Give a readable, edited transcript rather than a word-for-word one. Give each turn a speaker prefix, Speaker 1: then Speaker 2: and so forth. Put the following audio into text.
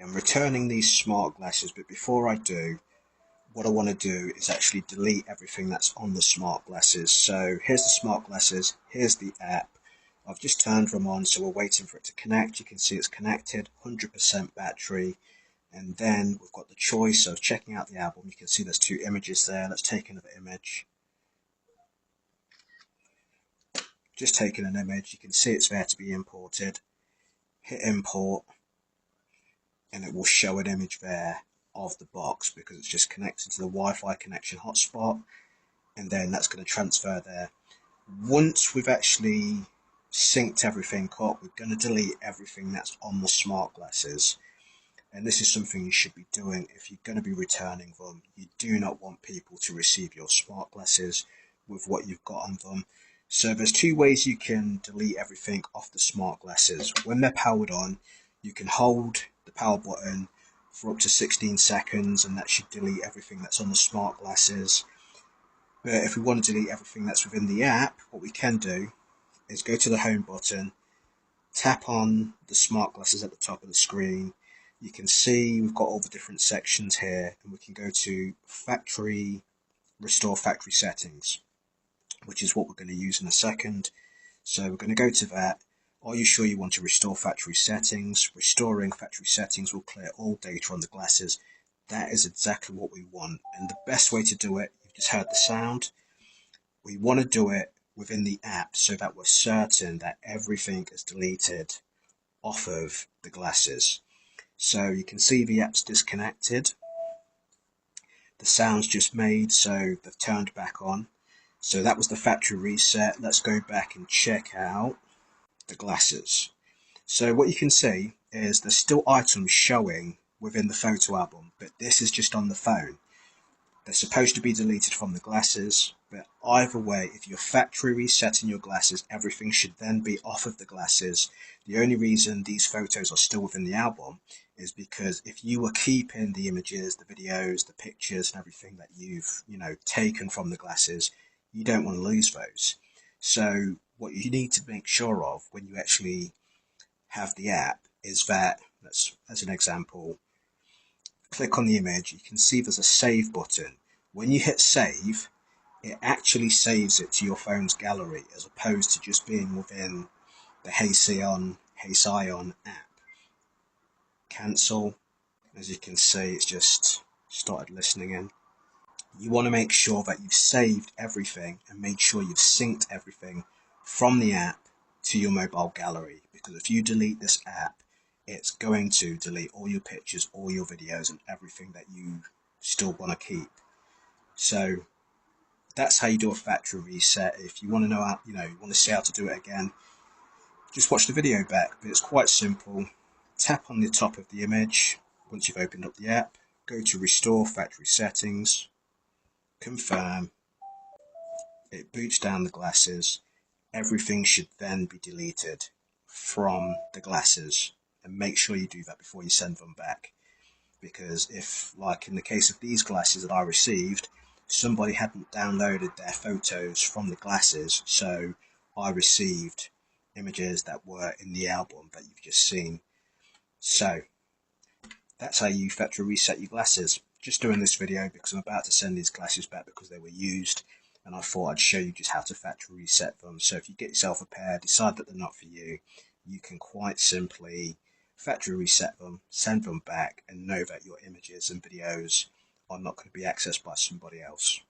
Speaker 1: I'm returning these smart glasses, but before I do, what I want to do is actually delete everything that's on the smart glasses. So here's the smart glasses, here's the app. I've just turned them on, so we're waiting for it to connect. You can see it's connected, 100% battery. And then we've got the choice of checking out the album. You can see there's two images there. Let's take another image. Just taking an image. You can see it's there to be imported. Hit import, and it will show an image there of the box because it's just connected to the Wi-Fi connection hotspot, and then that's going to transfer there. Once we've actually synced everything up, we're going to delete everything that's on the smart glasses. And this is something you should be doing if you're going to be returning them. You do not want people to receive your smart glasses with what you've got on them. So there's two ways you can delete everything off the smart glasses. When they're powered on, you can hold the power button for up to 16 seconds and that should delete everything that's on the smart glasses. But if we want to delete everything that's within the app, what we can do is go to the home button, tap on the smart glasses at the top of the screen. You can see we've got all the different sections here, and we can go to restore factory settings, which is what we're going to use in a second. So we're going to go to that. Are you sure you want to restore factory settings? Restoring factory settings will clear all data on the glasses. That is exactly what we want. And the best way to do it, you've just heard the sound. We want to do it within the app so that we're certain that everything is deleted off of the glasses. So you can see the app's disconnected. The sound's just made, so they've turned back on. So that was the factory reset. Let's go back and check out the glasses. So what you can see is there's still items showing within the photo album, but this is just on the phone. They're supposed to be deleted from the glasses, but either way, if you're factory resetting your glasses, everything should then be off of the glasses. The only reason these photos are still within the album is because if you were keeping the images, the videos, the pictures, and everything that you've taken from the glasses, you don't want to lose those. So what you need to make sure of when you actually have the app is that, as an example, click on the image, you can see there's a save button. When you hit save, it actually saves it to your phone's gallery as opposed to just being within the Hey Scion app. Cancel. As you can see, it's just started listening in. You want to make sure that you've saved everything and made sure you've synced everything from the app to your mobile gallery, because if you delete this app, it's going to delete all your pictures, all your videos, and everything that you still want to keep. So that's how you do a factory reset. If you want to know how, you want to see how to do it again, just watch the video back. But it's quite simple. Tap on the top of the image once you've opened up the app. Go to restore factory settings. Confirm. It boots down the glasses. Everything should then be deleted from the glasses, and make sure you do that before you send them back, because if, like in the case of these glasses that I received, somebody hadn't downloaded their photos from the glasses, so I received images that were in the album that you've just seen. So that's how you factory reset your glasses. Just doing this video because I'm about to send these glasses back because they were used, and I thought I'd show you just how to factory reset them. So if you get yourself a pair, decide that they're not for you, you can quite simply factory reset them, send them back, and know that your images and videos are not going to be accessed by somebody else.